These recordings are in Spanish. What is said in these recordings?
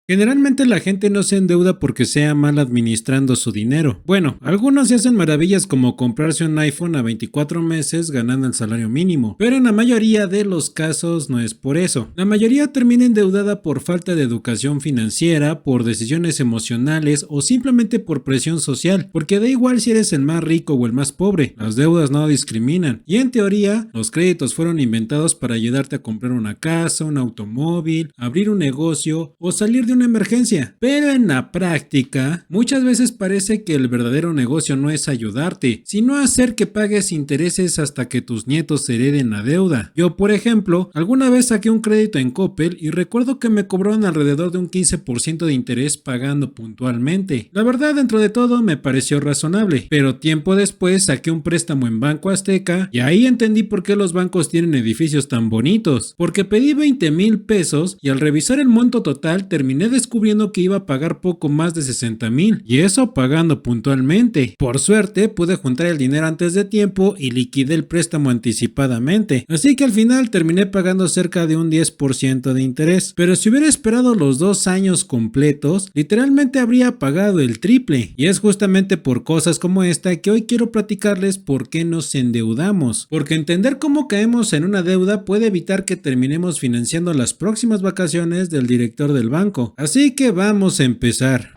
Generalmente la gente no se endeuda porque sea mal administrando su dinero. Bueno, algunos se hacen maravillas como comprarse un iPhone a 24 meses ganando el salario mínimo, pero en la mayoría de los casos no es por eso. La mayoría termina endeudada por falta de educación financiera, por decisiones emocionales o simplemente por presión social, porque da igual si eres el más rico o el más pobre, las deudas no discriminan y en teoría los créditos fueron inventados para ayudarte a comprar una casa, un automóvil, abrir un negocio o salir de una emergencia, pero en la práctica muchas veces parece que el verdadero negocio no es ayudarte, sino hacer que pagues intereses hasta que tus nietos hereden la deuda. Yo, por ejemplo, alguna vez saqué un crédito en Coppel y recuerdo que me cobraron alrededor de un 15% de interés pagando puntualmente. La verdad, dentro de todo me pareció razonable, pero tiempo después saqué un préstamo en Banco Azteca y ahí entendí por qué los bancos tienen edificios tan bonitos, porque pedí 20,000 pesos y al revisar el monto total terminé descubriendo que iba a pagar poco más de 60,000 y eso pagando puntualmente. Por suerte pude juntar el dinero antes de tiempo y liquidé el préstamo anticipadamente, así que al final terminé pagando cerca de un 10% de interés, pero si hubiera esperado los 2 años completos, literalmente habría pagado el triple, y es justamente por cosas como esta que hoy quiero platicarles por qué nos endeudamos, porque entender cómo caemos en una deuda puede evitar que terminemos financiando las próximas vacaciones del director del banco. Así que vamos a empezar.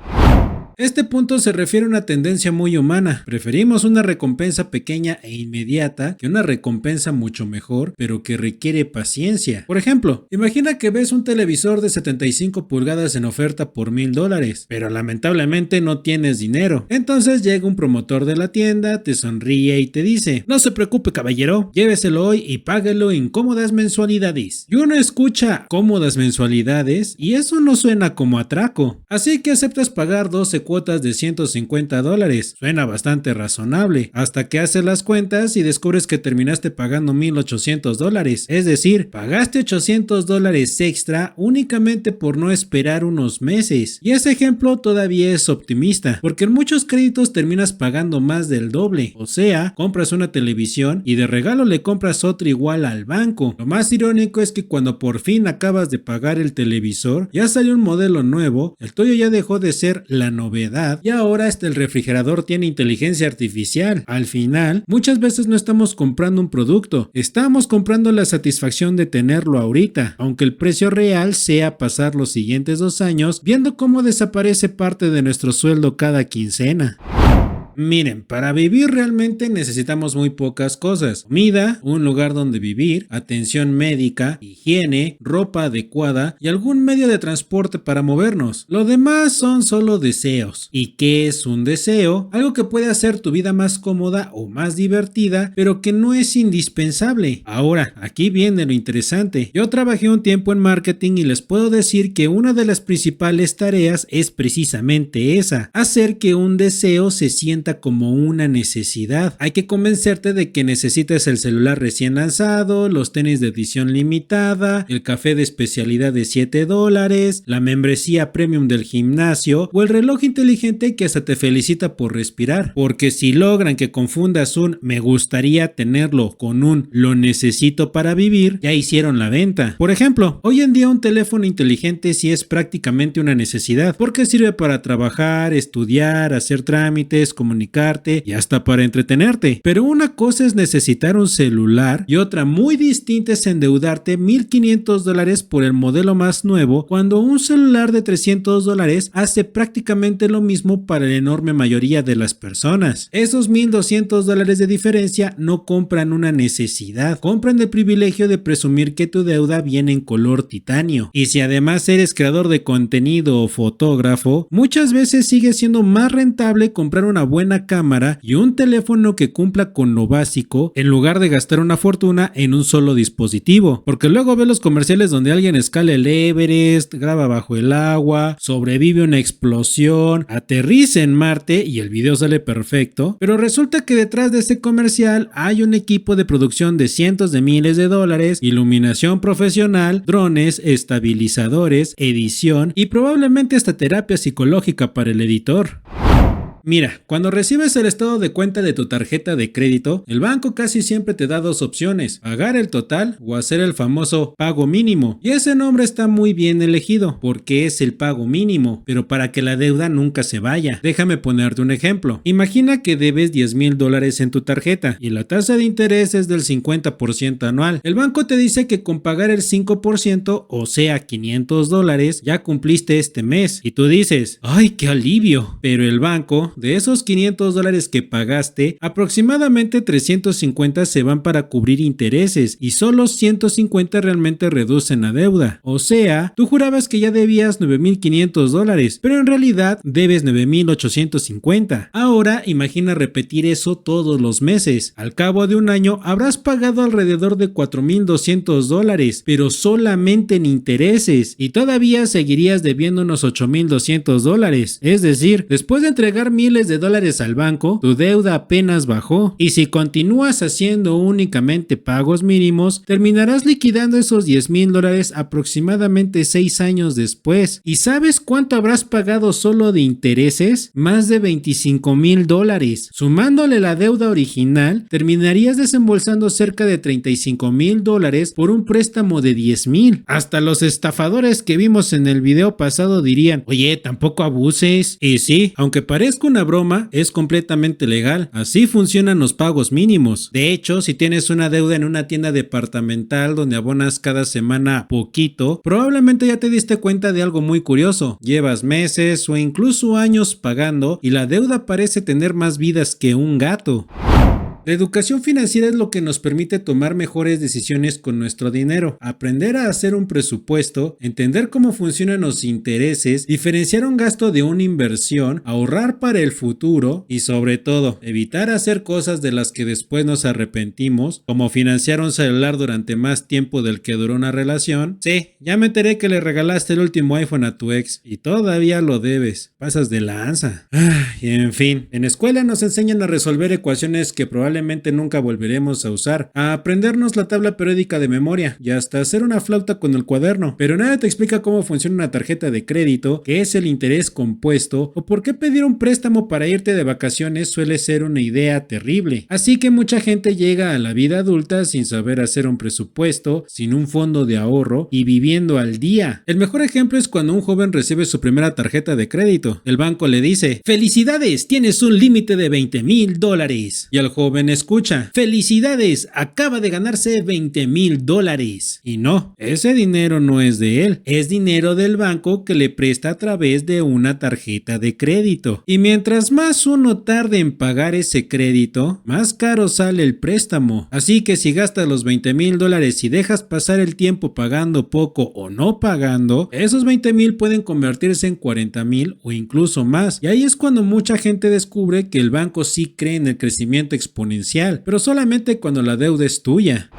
Este punto se refiere a una tendencia muy humana. Preferimos una recompensa pequeña e inmediata que una recompensa mucho mejor, pero que requiere paciencia. Por ejemplo, imagina que ves un televisor de 75 pulgadas en oferta por $1,000, pero lamentablemente no tienes dinero. Entonces llega un promotor de la tienda, te sonríe y te dice: "No se preocupe, caballero, lléveselo hoy y páguelo en cómodas mensualidades". Y uno escucha cómodas mensualidades y eso no suena como atraco. Así que aceptas pagar 12 cuotas de $150. Suena bastante razonable, hasta que haces las cuentas y descubres que terminaste pagando $1,800. Es decir, pagaste $800 extra únicamente por no esperar unos meses. Y ese ejemplo todavía es optimista, porque en muchos créditos terminas pagando más del doble. O sea, compras una televisión y de regalo le compras otra igual al banco. Lo más irónico es que cuando por fin acabas de pagar el televisor, ya salió un modelo nuevo, el tuyo ya dejó de ser la novedad y ahora hasta el refrigerador tiene inteligencia artificial. Al final, muchas veces no estamos comprando un producto, estamos comprando la satisfacción de tenerlo ahorita, aunque el precio real sea pasar los siguientes 2 años viendo cómo desaparece parte de nuestro sueldo cada quincena. Miren, para vivir realmente necesitamos muy pocas cosas: comida, un lugar donde vivir, atención médica, higiene, ropa adecuada y algún medio de transporte para movernos. Lo demás son solo deseos. ¿Y qué es un deseo? Algo que puede hacer tu vida más cómoda o más divertida, pero que no es indispensable. Ahora, aquí viene lo interesante. Yo trabajé un tiempo en marketing y les puedo decir que una de las principales tareas es precisamente esa: hacer que un deseo se sienta como una necesidad. Hay que convencerte de que necesitas el celular recién lanzado, los tenis de edición limitada, el café de especialidad de $7, la membresía premium del gimnasio o el reloj inteligente que hasta te felicita por respirar. Porque si logran que confundas un "me gustaría tenerlo" con un "lo necesito para vivir", ya hicieron la venta. Por ejemplo, hoy en día un teléfono inteligente sí es prácticamente una necesidad, porque sirve para trabajar, estudiar, hacer trámites, comunicarte y hasta para entretenerte. Pero una cosa es necesitar un celular y otra muy distinta es endeudarte $1,500 por el modelo más nuevo, cuando un celular de $300 hace prácticamente lo mismo para la enorme mayoría de las personas. Esos $1,200 de diferencia no compran una necesidad, compran el privilegio de presumir que tu deuda viene en color titanio. Y si además eres creador de contenido o fotógrafo, muchas veces sigue siendo más rentable comprar una buena cámara y un teléfono que cumpla con lo básico en lugar de gastar una fortuna en un solo dispositivo, porque luego ves los comerciales donde alguien escala el Everest, graba bajo el agua, sobrevive una explosión, aterriza en Marte y el video sale perfecto, pero resulta que detrás de ese comercial hay un equipo de producción de cientos de miles de dólares, iluminación profesional, drones, estabilizadores, edición y probablemente hasta terapia psicológica para el editor. Mira, cuando recibes el estado de cuenta de tu tarjeta de crédito, el banco casi siempre te da dos opciones: pagar el total o hacer el famoso pago mínimo. Y ese nombre está muy bien elegido, porque es el pago mínimo, pero para que la deuda nunca se vaya. Déjame ponerte un ejemplo. Imagina que debes $10,000 en tu tarjeta y la tasa de interés es del 50% anual. El banco te dice que con pagar el 5%, o sea $500, ya cumpliste este mes. Y tú dices, ¡ay, qué alivio! Pero el banco, de esos $500 que pagaste, aproximadamente 350 se van para cubrir intereses y solo 150 realmente reducen la deuda. O sea, tú jurabas que ya debías $9,500, pero en realidad debes $9,850. Ahora imagina repetir eso todos los meses. Al cabo de un año habrás pagado alrededor de $4,200, pero solamente en intereses, y todavía seguirías debiendo unos $8,200. Es decir, después de entregar miles de dólares al banco, tu deuda apenas bajó. Y si continúas haciendo únicamente pagos mínimos, terminarás liquidando esos $10,000 aproximadamente 6 años después. ¿Y sabes cuánto habrás pagado solo de intereses? Más de $25,000. Sumándole la deuda original, terminarías desembolsando cerca de $35,000 por un préstamo de $10,000. Hasta los estafadores que vimos en el video pasado dirían, oye, tampoco abuses. Y sí, aunque parezca una broma, es completamente legal. Así funcionan los pagos mínimos. De hecho, si tienes una deuda en una tienda departamental donde abonas cada semana poquito, probablemente ya te diste cuenta de algo muy curioso. Llevas meses o incluso años pagando y la deuda parece tener más vidas que un gato. La educación financiera es lo que nos permite tomar mejores decisiones con nuestro dinero, aprender a hacer un presupuesto, entender cómo funcionan los intereses, diferenciar un gasto de una inversión, ahorrar para el futuro y sobre todo, evitar hacer cosas de las que después nos arrepentimos, como financiar un celular durante más tiempo del que duró una relación. Sí, ya me enteré que le regalaste el último iPhone a tu ex y todavía lo debes. Pasas de lanza. En fin, en escuela nos enseñan a resolver ecuaciones que probablemente nunca volveremos a usar, a aprendernos la tabla periódica de memoria y hasta hacer una flauta con el cuaderno, pero nadie te explica cómo funciona una tarjeta de crédito, qué es el interés compuesto o por qué pedir un préstamo para irte de vacaciones suele ser una idea terrible. Así que mucha gente llega a la vida adulta sin saber hacer un presupuesto, sin un fondo de ahorro y viviendo al día. El mejor ejemplo es cuando un joven recibe su primera tarjeta de crédito. El banco le dice, ¡felicidades! Tienes un límite de $20,000. Y al joven escucha, ¡felicidades! Acaba de ganarse $20,000. Y no, ese dinero no es de él, es dinero del banco que le presta a través de una tarjeta de crédito. Y mientras más uno tarde en pagar ese crédito, más caro sale el préstamo. Así que si gastas los $20,000 y dejas pasar el tiempo pagando poco o no pagando, esos $20,000 pueden convertirse en $40,000 o incluso más. Y ahí es cuando mucha gente descubre que el banco sí cree en el crecimiento exponencial, pero solamente cuando la deuda es tuya.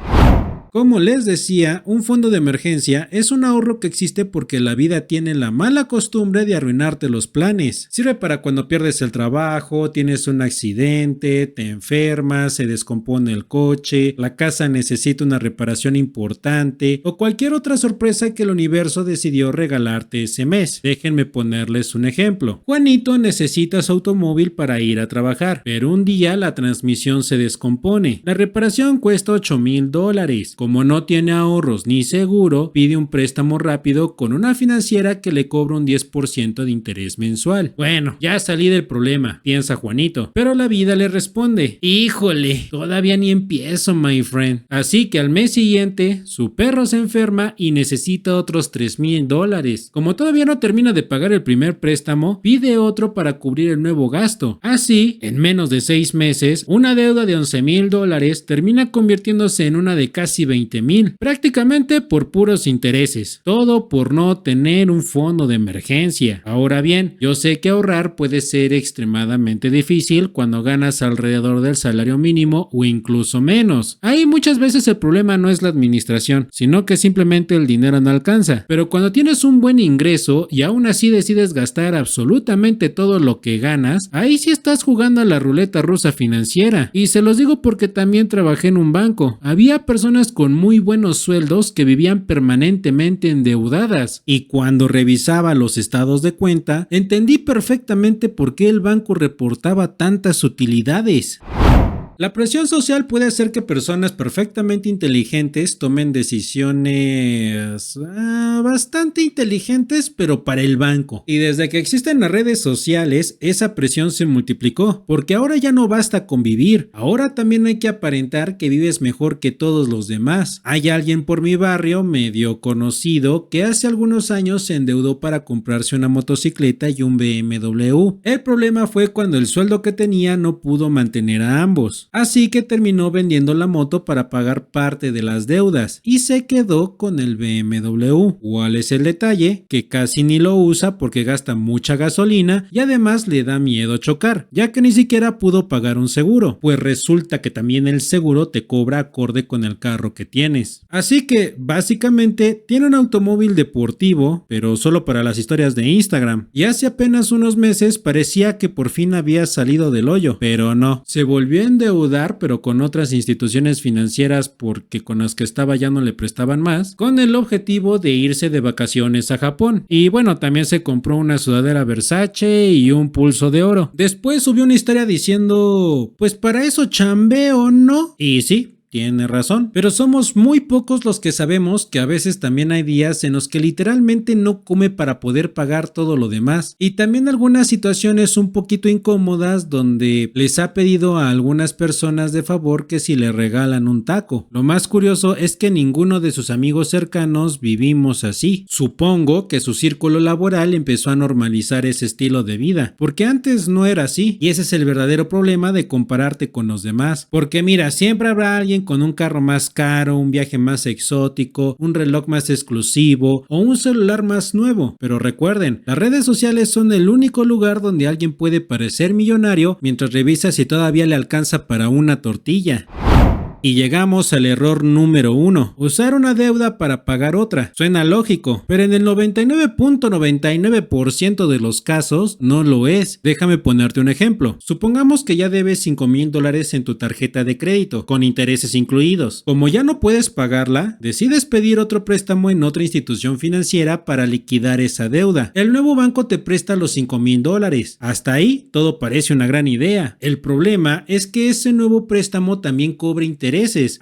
Como les decía, un fondo de emergencia es un ahorro que existe porque la vida tiene la mala costumbre de arruinarte los planes. Sirve para cuando pierdes el trabajo, tienes un accidente, te enfermas, se descompone el coche, la casa necesita una reparación importante o cualquier otra sorpresa que el universo decidió regalarte ese mes. Déjenme ponerles un ejemplo. Juanito necesita su automóvil para ir a trabajar, pero un día la transmisión se descompone. La reparación cuesta $8,000. Como no tiene ahorros ni seguro, pide un préstamo rápido con una financiera que le cobra un 10% de interés mensual. Bueno, ya salí del problema, piensa Juanito, pero la vida le responde, híjole, todavía ni empiezo, my friend. Así que al mes siguiente, su perro se enferma y necesita otros $3,000. Como todavía no termina de pagar el primer préstamo, pide otro para cubrir el nuevo gasto. Así, en menos de 6 meses, una deuda de $11,000 termina convirtiéndose en una de casi $20,000, prácticamente por puros intereses, todo por no tener un fondo de emergencia. Ahora bien, yo sé que ahorrar puede ser extremadamente difícil cuando ganas alrededor del salario mínimo o incluso menos. Ahí muchas veces el problema no es la administración, sino que simplemente el dinero no alcanza, pero cuando tienes un buen ingreso y aún así decides gastar absolutamente todo lo que ganas, ahí sí estás jugando a la ruleta rusa financiera. Y se los digo porque también trabajé en un banco. Había personas con muy buenos sueldos que vivían permanentemente endeudadas. Y cuando revisaba los estados de cuenta, entendí perfectamente por qué el banco reportaba tantas utilidades. La presión social puede hacer que personas perfectamente inteligentes tomen decisiones bastante inteligentes, pero para el banco. Y desde que existen las redes sociales, esa presión se multiplicó, porque ahora ya no basta con vivir, ahora también hay que aparentar que vives mejor que todos los demás. Hay alguien por mi barrio, medio conocido, que hace algunos años se endeudó para comprarse una motocicleta y un BMW. El problema fue cuando el sueldo que tenía no pudo mantener a ambos. Así que terminó vendiendo la moto para pagar parte de las deudas y se quedó con el BMW. ¿Cuál es el detalle? Que casi ni lo usa porque gasta mucha gasolina y además le da miedo chocar, ya que ni siquiera pudo pagar un seguro, pues resulta que también el seguro te cobra acorde con el carro que tienes. Así que básicamente tiene un automóvil deportivo, pero solo para las historias de Instagram, y hace apenas unos meses parecía que por fin había salido del hoyo, pero no, se volvió a endeudar, pero con otras instituciones financieras porque con las que estaba ya no le prestaban más, con el objetivo de irse de vacaciones a Japón. Y bueno, también se compró una sudadera Versace y un pulso de oro. Después subió una historia diciendo, pues para eso chambeo, ¿no? Y sí, tiene razón, pero somos muy pocos los que sabemos que a veces también hay días en los que literalmente no come para poder pagar todo lo demás, y también algunas situaciones un poquito incómodas donde les ha pedido a algunas personas de favor que si le regalan un taco. Lo más curioso es que ninguno de sus amigos cercanos vivimos así. Supongo que su círculo laboral empezó a normalizar ese estilo de vida, porque antes no era así, y ese es el verdadero problema de compararte con los demás, porque mira, siempre habrá alguien con un carro más caro, un viaje más exótico, un reloj más exclusivo o un celular más nuevo. Pero recuerden, las redes sociales son el único lugar donde alguien puede parecer millonario mientras revisa si todavía le alcanza para una tortilla. Y llegamos al error número 1, usar una deuda para pagar otra. Suena lógico, pero en el 99.99% de los casos no lo es. Déjame ponerte un ejemplo. Supongamos que ya debes $5,000 en tu tarjeta de crédito, con intereses incluidos. Como ya no puedes pagarla, decides pedir otro préstamo en otra institución financiera para liquidar esa deuda. El nuevo banco te presta los $5,000. Hasta ahí, todo parece una gran idea. El problema es que ese nuevo préstamo también cobra intereses,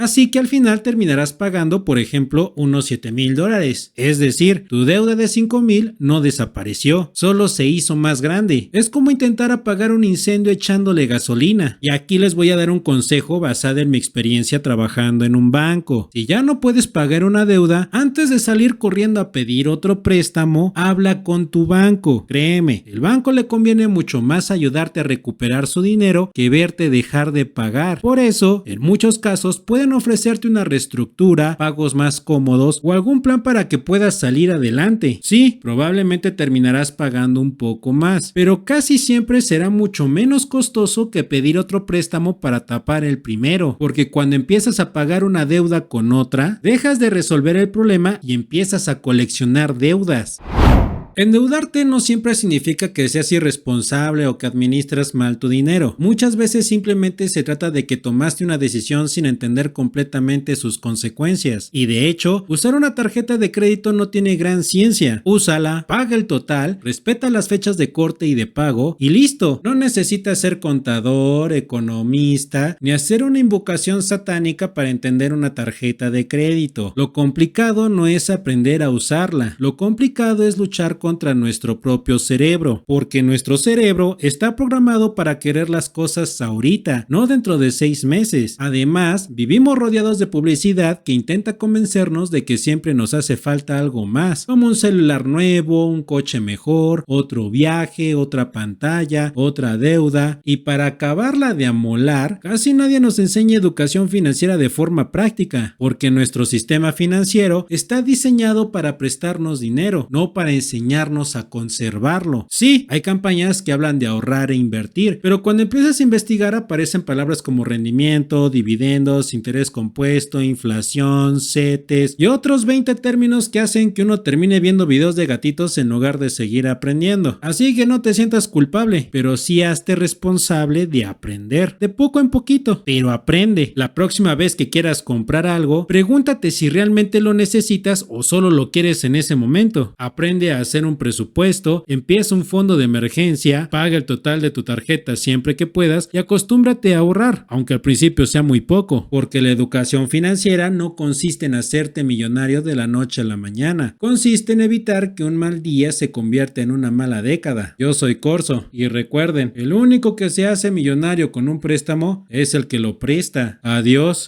así que al final terminarás pagando, por ejemplo, unos $7,000. Es decir, tu deuda de $5,000 no desapareció, solo se hizo más grande. Es como intentar apagar un incendio echándole gasolina. Y aquí les voy a dar un consejo basado en mi experiencia trabajando en un banco. Si ya no puedes pagar una deuda, antes de salir corriendo a pedir otro préstamo, habla con tu banco. Créeme, el banco le conviene mucho más ayudarte a recuperar su dinero que verte dejar de pagar. Por eso, en muchos casos pueden ofrecerte una reestructura, pagos más cómodos o algún plan para que puedas salir adelante. Sí, probablemente terminarás pagando un poco más, pero casi siempre será mucho menos costoso que pedir otro préstamo para tapar el primero, porque cuando empiezas a pagar una deuda con otra, dejas de resolver el problema y empiezas a coleccionar deudas. Endeudarte no siempre significa que seas irresponsable o que administras mal tu dinero. Muchas veces simplemente se trata de que tomaste una decisión sin entender completamente sus consecuencias. Y de hecho, usar una tarjeta de crédito no tiene gran ciencia. Úsala, paga el total, respeta las fechas de corte y de pago y listo. No necesitas ser contador, economista, ni hacer una invocación satánica para entender una tarjeta de crédito. Lo complicado no es aprender a usarla. Lo complicado es luchar contra nuestro propio cerebro, porque nuestro cerebro está programado para querer las cosas ahorita, no dentro de 6 meses. Además, vivimos rodeados de publicidad que intenta convencernos de que siempre nos hace falta algo más, como un celular nuevo, un coche mejor, otro viaje, otra pantalla, otra deuda, y para acabarla de amolar, casi nadie nos enseña educación financiera de forma práctica, porque nuestro sistema financiero está diseñado para prestarnos dinero, no para enseñarnos enseñarnos a conservarlo. Sí, hay campañas que hablan de ahorrar e invertir, pero cuando empiezas a investigar aparecen palabras como rendimiento, dividendos, interés compuesto, inflación, CETES y otros 20 términos que hacen que uno termine viendo videos de gatitos en lugar de seguir aprendiendo. Así que no te sientas culpable, pero sí hazte responsable de aprender, de poco en poquito, pero aprende. La próxima vez que quieras comprar algo, pregúntate si realmente lo necesitas o solo lo quieres en ese momento. Aprende a hacer un presupuesto, empieza un fondo de emergencia, paga el total de tu tarjeta siempre que puedas y acostúmbrate a ahorrar, aunque al principio sea muy poco, porque la educación financiera no consiste en hacerte millonario de la noche a la mañana, consiste en evitar que un mal día se convierta en una mala década. Yo soy Corso y recuerden, el único que se hace millonario con un préstamo es el que lo presta. Adiós.